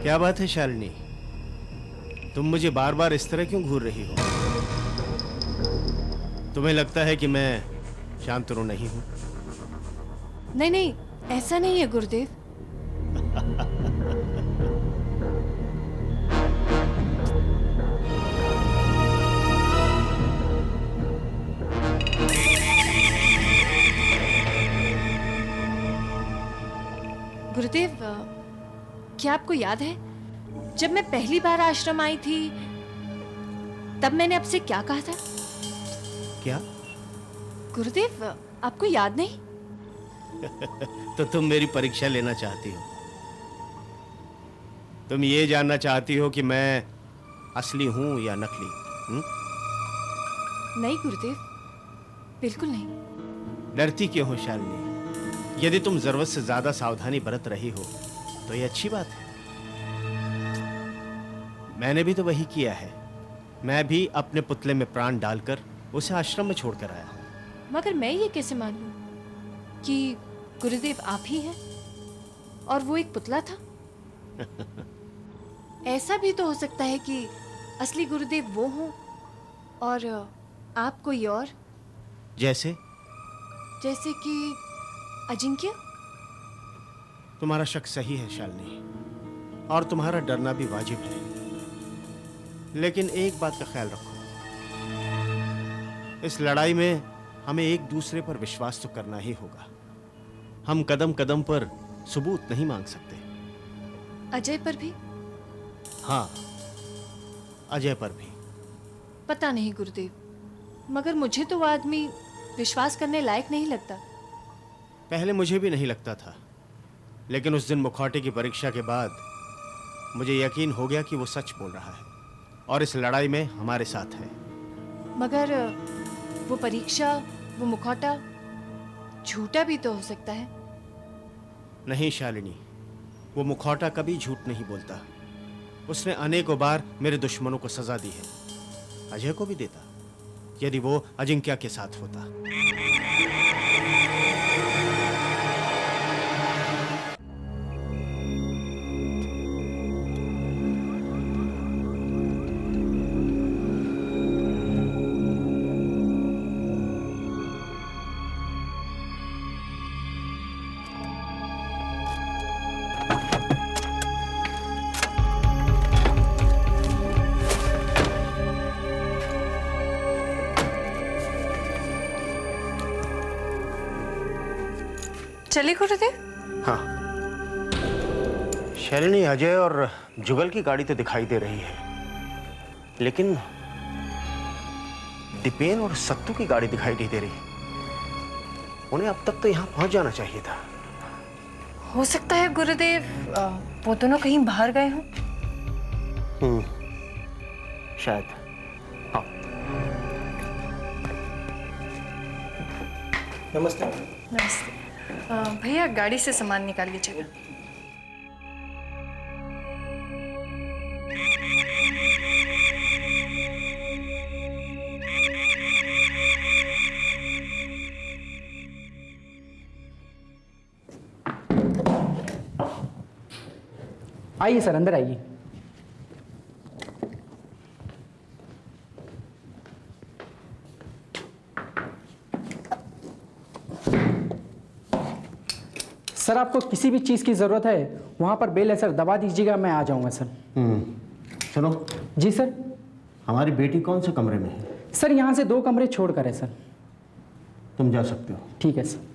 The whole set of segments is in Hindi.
क्या बात है शालिनी, तुम मुझे बार बार इस तरह क्यों घूर रही हो? तुम्हें लगता है कि मैं शांतनु नहीं हूं? नहीं नहीं, ऐसा नहीं है गुरुदेव। गुरुदेव, क्या आपको याद है जब मैं पहली बार आश्रम आई थी तब मैंने आपसे क्या कहा था? क्या? गुरुदेव, आपको याद नहीं? तो तुम मेरी परीक्षा लेना चाहती हो? तुम ये जानना चाहती हो कि मैं असली हूं या नकली? नहीं गुरुदेव, बिल्कुल नहीं। डरती क्यों हो शालिनी? यदि तुम जरूरत से ज्यादा सावधानी बरत रही हो तो ये अच्छी बात है। मैंने भी तो वही किया है। मैं भी अपने पुतले में प्राण डालकर उसे आश्रम में छोड़कर आया हूं। मगर मैं ये कैसे मान लूं कि गुरुदेव आप ही हैं और वो एक पुतला था? ऐसा भी तो हो सकता है कि असली गुरुदेव वो हों और आप कोई और। जैसे कि अजिंक्य। तुम्हारा शक सही है शालिनी, और तुम्हारा डरना भी वाजिब है। लेकिन एक बात का ख्याल रखो, इस लड़ाई में हमें एक दूसरे पर विश्वास तो करना ही होगा। हम कदम कदम पर सबूत नहीं मांग सकते। अजय पर भी? हाँ, अजय पर भी। पता नहीं गुरुदेव, मगर मुझे तो वो आदमी विश्वास करने लायक नहीं लगता। पहले मुझे भी नहीं लगता था, लेकिन उस दिन मुखौटे की परीक्षा के बाद मुझे यकीन हो गया कि वो सच बोल रहा है और इस लड़ाई में हमारे साथ है। मगर वो परीक्षा, वो मुखौटा झूठा भी तो हो सकता है। नहीं शालिनी, वो मुखौटा कभी झूठ नहीं बोलता। उसने अनेकों बार मेरे दुश्मनों को सजा दी है। अजय को भी देता, यदि वो अजिंक्य के साथ होता। चलिए गुरुदेव। हाँ, शालिनी, अजय और जुगल की गाड़ी तो दिखाई दे रही है, लेकिन दीपेन और सत्तू की गाड़ी दिखाई नहीं दे रही। उन्हें अब तक तो यहाँ पहुंच जाना चाहिए था। हो सकता है गुरुदेव वो दोनों कहीं बाहर गए हों। शायद। हाँ। नमस्ते। नमस्ते। भैया, गाड़ी से सामान निकाल लीजिएगा। आइए सर, अंदर आइए। सर, आपको किसी भी चीज़ की ज़रूरत है वहाँ पर बेल है सर, दबा दीजिएगा, मैं आ जाऊँगा सर। सुनो। जी सर। हमारी बेटी कौन से कमरे में है? सर, यहाँ से 2 कमरे छोड़ कर है सर। तुम जा सकते हो। ठीक है सर।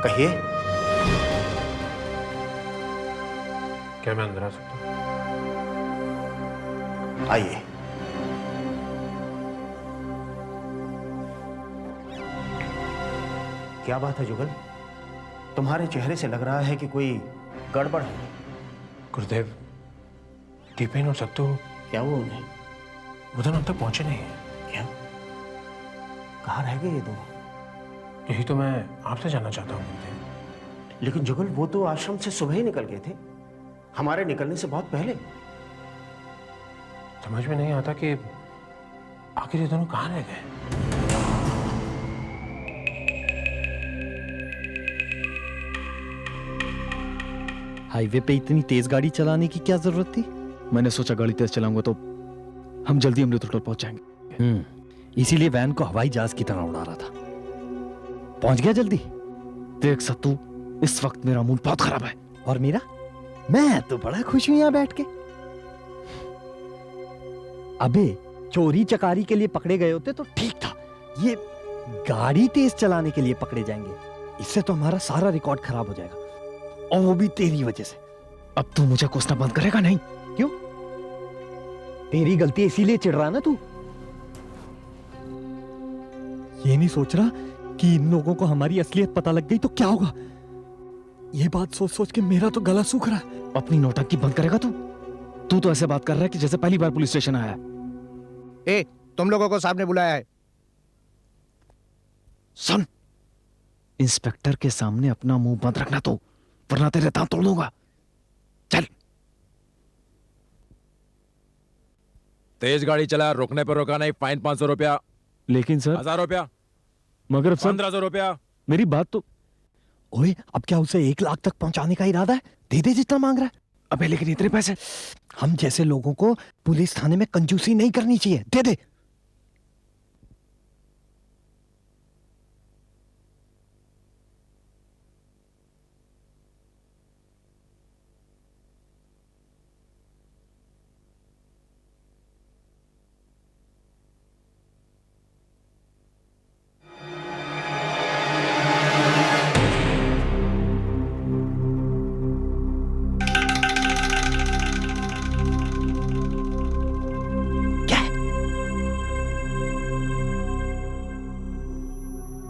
कहिए। क्या मैं अंदर आ सकता हूँ? आइए। क्या बात है जुगल? तुम्हारे चेहरे से लग रहा है कि कोई गड़बड़ है। गुरुदेव, दीपेन और सत्तू क्या वो उन्हें? उधर हम तक पहुंचे नहीं। क्या? कहाँ रह गए ये दोनों? यही तो मैं आपसे जानना चाहता हूँ गुरुदेव। लेकिन जुगल वो तो आश्रम से सुबह ही निकल गए थे, हमारे निकलने से बहुत पहले। समझ में नहीं आता कि आखिर ये दोनों कहाँ रह गए। हाईवे पे इतनी तेज गाड़ी चलाने की क्या जरूरत थी? मैंने सोचा गाड़ी तेज चलाऊंगा तो हम जल्दी अमृत होटल पहुंच जाएंगे। इसीलिए वैन को हवाई जहाज की तरह उड़ा रहा था। पहुंच गया जल्दी। देख सत्तू, इस वक्त मेरा मूड बहुत खराब है। और मेरा? मैं तो बड़ा खुश हूं यहां बैठ के। अबे चोरी चकारी के लिए पकड़े गए होते तो ठीक था, ये गाड़ी तेज चलाने के लिए पकड़े जाएंगे। इससे तो हमारा सारा रिकॉर्ड खराब हो जाएगा, और वो भी तेरी वजह से। अब तू मुझे कोसना बंद करेगा नहीं? क्यों? तेरी गलती इसीलिए चिढ़ रहा ना तू? ये नहीं सोच रहा कि इन लोगों को हमारी असलियत पता लग गई तो क्या होगा? ये बात सोच सोच के मेरा तो गला सूख रहा है। अपनी नौटंकी बंद करेगा तू? तू तो ऐसे बात कर रहा है कि जैसे पहली बार पुलिस स्टेशन आया है। ए, तुम लोगों को सामने बुलाया है। सुन, इंस्पेक्टर के सामने अपना मुंह बंद रखना तो, वरना तेरे दांत तोड़ दूंगा। चल। तेज गाड़ी चला, रुकने पर रोका नहीं, फाइन 500 रुपया। लेकिन सर 1000 रुपया, मगर अब सर 1500 रुपया। मेरी बात तो। ओए, अब क्या उसे 1 लाख तक पहुंचाने का इरादा है? दे दे जितना मांग रहा है। अबे लेकिन इतने पैसे, हम जैसे लोगों को पुलिस थाने में कंजूसी नहीं करनी चाहिए। दे दे।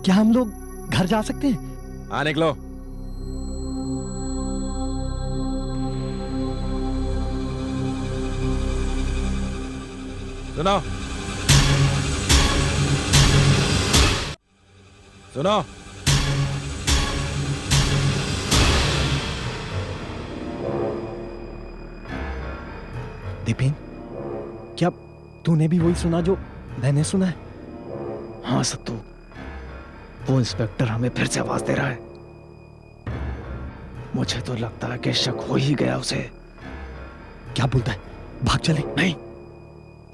क्या हम लोग घर जा सकते हैं? हाँ, निकलो। सुनो सुनो, दीपिन, क्या तूने भी वही सुना जो मैंने सुना है? हाँ सत्तू, वो इंस्पेक्टर हमें फिर से आवाज दे रहा है। मुझे तो लगता है कि शक हो ही गया उसे। क्या बोलता है? भाग चले? नहीं,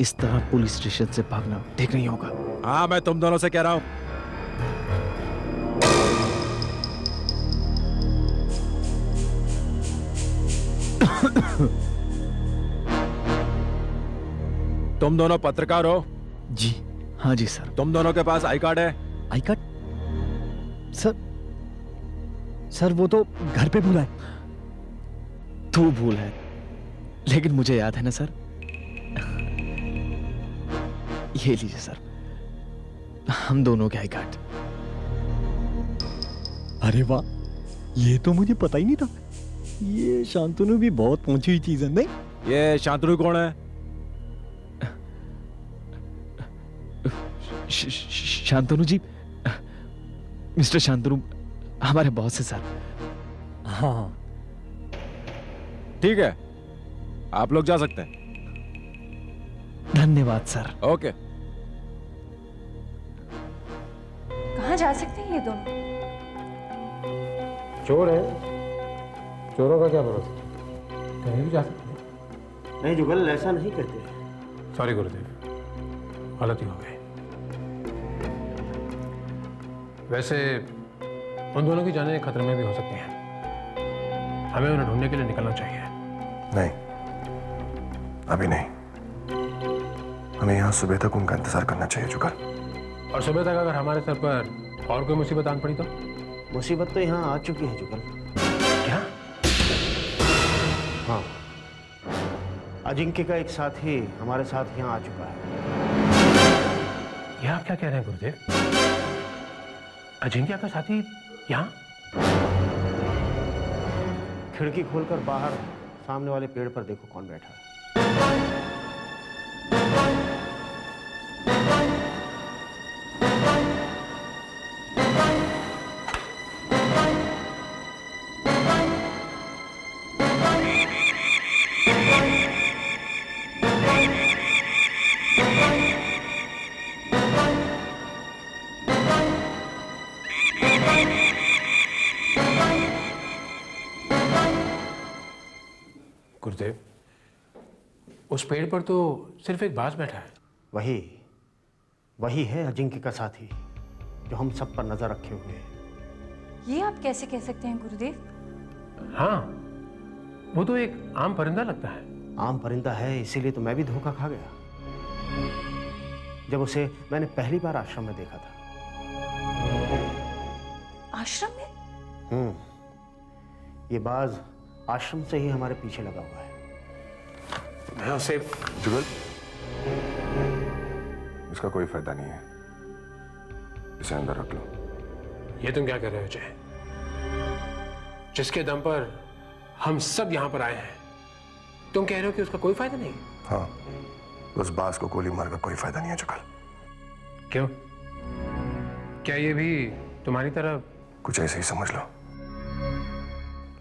इस तरह पुलिस स्टेशन से भागना ठीक नहीं होगा। हाँ, मैं तुम दोनों से कह रहा हूं। तुम दोनों पत्रकार हो? जी हाँ जी सर। तुम दोनों के पास आई कार्ड है? I card? सर वो तो घर पे भूला है। तू भूल है, लेकिन मुझे याद है ना सर। ये लीजिए सर, हम दोनों के आई कार्ड। अरे वाह, ये तो मुझे पता ही नहीं था। ये शांतनु भी बहुत पहुंची हुई चीज है नहीं? ये शांतनु कौन है? शांतनु जी, मिस्टर शांतनु हमारे बॉस है सर। हाँ ठीक है, आप लोग जा सकते हैं। धन्यवाद सर। ओके। कहाँ जा सकते हैं ये दोनों? चोर है, चोरों का क्या भरोसा, कहीं भी जा सकते हैं। नहीं जुगल, ऐसा नहीं करते। सॉरी गुरुदेव, गलती हो गई। वैसे उन दोनों की जानें खतरे में भी हो सकती हैं। हमें उन्हें ढूंढने के लिए निकलना चाहिए। नहीं, अभी नहीं। हमें यहाँ सुबह तक उनका इंतजार करना चाहिए जुगल। और सुबह तक अगर हमारे सर पर और कोई मुसीबत आन पड़ी तो? मुसीबत तो यहाँ आ चुकी है जुगल। क्या? हाँ, अजिंक्य का एक साथी हमारे साथ यहाँ आ चुका है। ये आप क्या कह रहे हैं गुरुदेव? अजिंक्य का साथी यहाँ? खिड़की खोलकर बाहर सामने वाले पेड़ पर देखो कौन बैठा है। गुरुदेव, उस पेड़ पर तो सिर्फ एक बाज बैठा है। वही वही है अजिंक्य का साथी जो हम सब पर नजर रखे हुए है। ये आप कैसे कह सकते हैं गुरुदेव? हाँ, वो तो एक आम परिंदा लगता है। आम परिंदा है, इसीलिए तो मैं भी धोखा खा गया जब उसे मैंने पहली बार आश्रम में देखा था। आश्रम में? ये बाज आश्रम से ही हमारे पीछे लगा हुआ है। मैं उसे जुगल, इसका कोई फायदा नहीं है, इसे अंदर रख लो। ये तुम क्या कर रहे हो जय? जिसके दम पर हम सब यहां पर आए हैं, तुम कह रहे हो कि उसका कोई फायदा नहीं? हाँ, उस बास को गोली मारकर कोई फायदा नहीं है जुगल। क्यों? क्या ये भी तुम्हारी तरह? कुछ ऐसे ही समझ लो,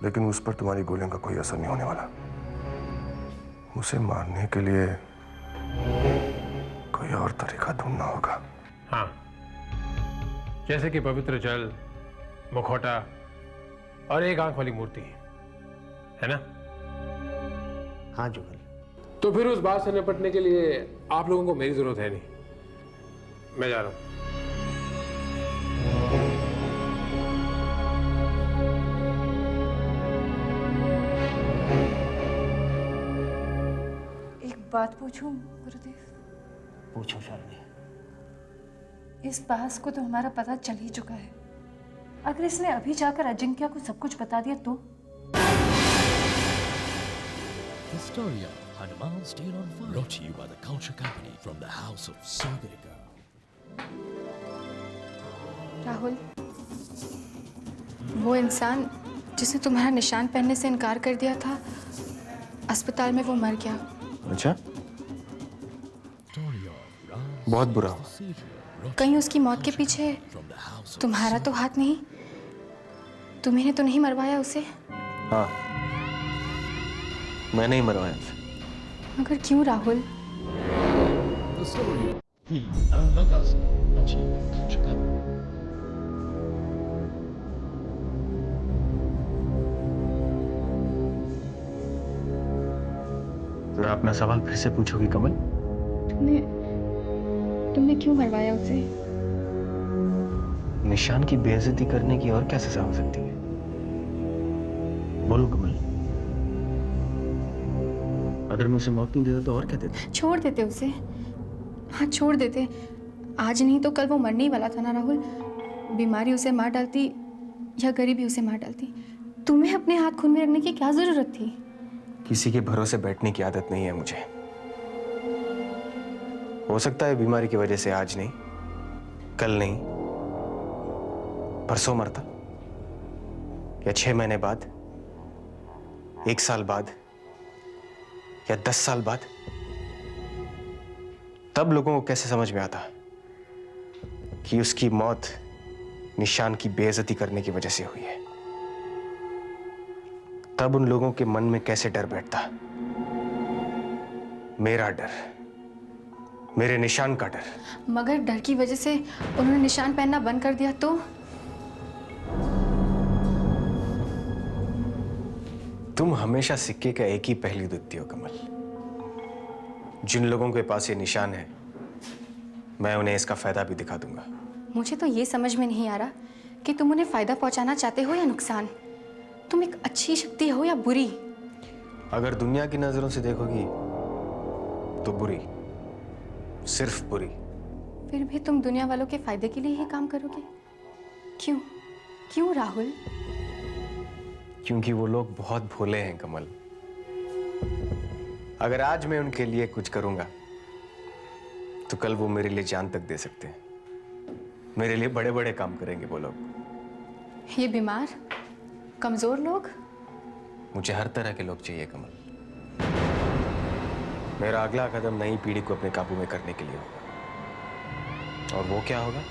लेकिन उस पर तुम्हारी गोलियों का कोई असर नहीं होने वाला। उसे मारने के लिए कोई और तरीका ढूंढना होगा। हाँ, जैसे कि पवित्र जल, मुखौटा और एक आंख वाली मूर्ति, है ना? हाँ जुगल। तो फिर उस बात से निपटने के लिए आप लोगों को मेरी जरूरत है नहीं। मैं जा रहा हूं। एक बात पूछूं गुरुदेव? पूछो शालिनी। इस बात को तो हमारा पता चल ही चुका है। अगर इसने अभी जाकर अजिंक्य को सब कुछ बता दिया तो? The story of Hanuman's Tale on Fire, brought to you by the Culture Company from the House of Sagarika. Rahul, वो इंसान जिसने तुम्हारा निशान पहनने से इनकार कर दिया था, अस्पताल में वो मर गया। अच्छा, बहुत बुरा। कहीं उसकी मौत के पीछे तुम्हारा तो हाथ नहीं? तुम्हें तो नहीं मरवाया उसे? हाँ, मैंने ही मरवाया उसे। मगर क्यों Rahul? The story of He Among Us, brought to you by the Culture Company. तो अपना सवाल फिर से पूछोगी कमल? तुमने क्यों मरवाया उसे? निशान की बेइज्जती करने की और क्या सजा हो सकती है? बोलो कमल। अगर मैं उसे मौत नहीं देता तो और क्या देता? छोड़ देते उसे। हाँ, छोड़ देते। आज नहीं तो कल वो मरने ही वाला था ना राहुल। बीमारी उसे मार डालती या गरीबी उसे मार डालती। तुम्हें अपने हाथ खून में रखने की क्या जरूरत थी? किसी के भरोसे बैठने की आदत नहीं है मुझे। हो सकता है बीमारी की वजह से आज नहीं, कल नहीं, परसों मरता, या 6 महीने बाद, 1 साल बाद, या 10 साल बाद। तब लोगों को कैसे समझ में आता कि उसकी मौत निशान की बेइज्जती करने की वजह से हुई है? तब उन लोगों के मन में कैसे डर बैठता? मेरा डर, मेरे निशान का डर। मगर डर की वजह से उन्होंने निशान पहनना बंद कर दिया तो? तुम हमेशा सिक्के का एक ही पहलू देखती हो कमल। जिन लोगों के पास ये निशान है, मैं उन्हें इसका फायदा भी दिखा दूंगा। मुझे तो ये समझ में नहीं आ रहा कि तुम उन्हें फायदा पहुंचाना चाहते हो या नुकसान। तुम एक अच्छी शक्ति हो या बुरी? अगर दुनिया की नजरों से देखोगी तो बुरी, सिर्फ बुरी। फिर भी तुम दुनिया वालों के फायदे के लिए ही काम करोगे? क्यों? क्यों राहुल? क्योंकि वो लोग बहुत भोले हैं कमल। अगर आज मैं उनके लिए कुछ करूंगा तो कल वो मेरे लिए जान तक दे सकते हैं। मेरे लिए बड़े बड़े काम करेंगे वो लोग। ये बीमार कमजोर लोग? मुझे हर तरह के लोग चाहिए कमल। मेरा अगला कदम नई पीढ़ी को अपने काबू में करने के लिए होगा। और वो क्या होगा,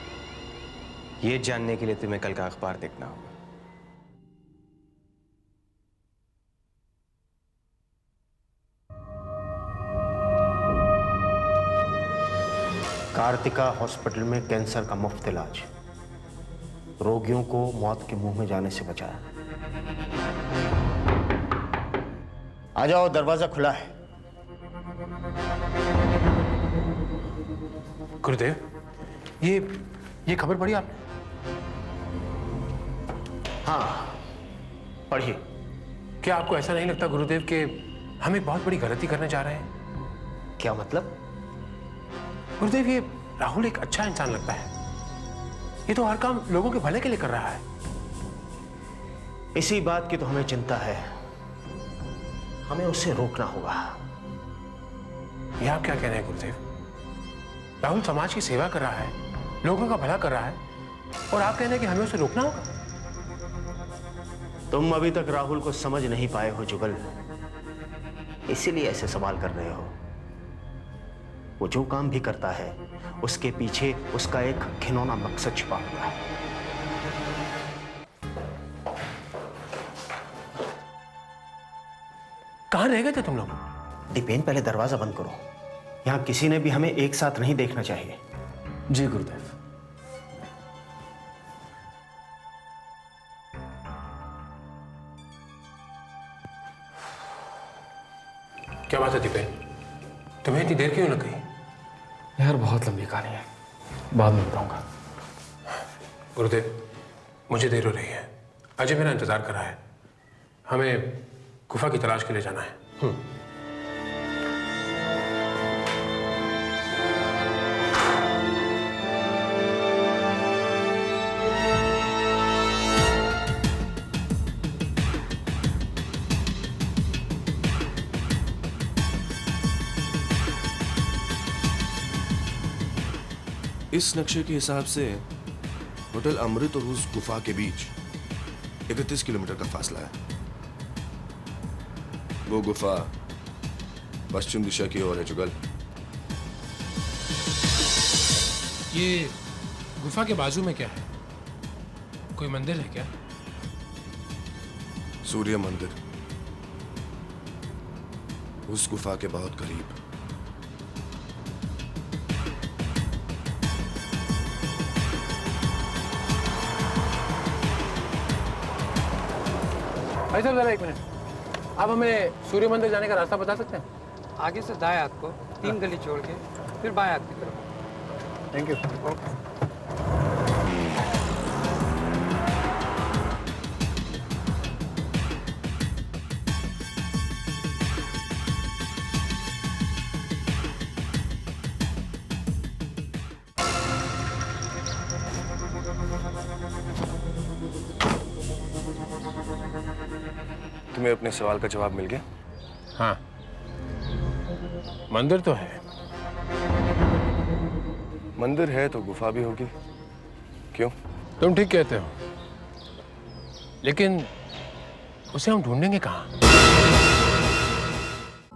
ये जानने के लिए तुम्हें कल का अखबार देखना होगा। कार्तिका हॉस्पिटल में कैंसर का मुफ्त इलाज, रोगियों को मौत के मुंह में जाने से बचाया। आ जाओ, दरवाजा खुला है। गुरुदेव, ये खबर पढ़ी आपने? हाँ, पढ़िए। क्या आपको ऐसा नहीं लगता गुरुदेव कि हम एक बहुत बड़ी गलती करने जा रहे हैं? क्या मतलब? गुरुदेव, ये राहुल एक अच्छा इंसान लगता है। ये तो हर काम लोगों के भले के लिए कर रहा है। इसी बात की तो हमें चिंता है। हमें उसे रोकना होगा। ये आप क्या कह रहे हैं गुरुदेव? राहुल समाज की सेवा कर रहा है, लोगों का भला कर रहा है, और आप कह रहे हैं कि हमें उसे रोकना होगा? तुम अभी तक राहुल को समझ नहीं पाए हो जुगल, इसीलिए ऐसे सवाल कर रहे हो। वो जो काम भी करता है उसके पीछे उसका एक घिनौना मकसद छिपा हुआ है। कहां रह गए थे तुम लोग? दीपेन, पहले दरवाजा बंद करो। यहां किसी ने भी हमें एक साथ नहीं देखना चाहिए। जी गुरुदेव। क्या बात है दीपेन, तुम्हें इतनी देर क्यों लग गई? यार बहुत लंबी कहानी है, बाद में बताऊंगा। गुरुदेव, मुझे देर हो रही है। अजय मेरा इंतजार कर रहा है। हमें गुफा की तलाश के लिए जाना है। इस नक्शे के हिसाब से होटल अमृत और उस गुफा के बीच 31 किलोमीटर का फासला है। वो गुफा पश्चिम दिशा की ओर है जुगल। ये गुफा के बाजू में क्या है? कोई मंदिर है क्या? सूर्य मंदिर, उस गुफा के बहुत करीब। भाई साहब जरा एक मिनट, आप हमें सूर्य मंदिर जाने का रास्ता बता सकते हैं? आगे से दाएं हाथ को 3 गली छोड़ के फिर बाएं हाथ की तरफ। Thank you. तुम्हें अपने सवाल का जवाब मिल गया? हाँ, मंदिर तो है। मंदिर है तो गुफा भी होगी, क्यों? तुम ठीक कहते हो, लेकिन उसे हम ढूंढेंगे कहाँ?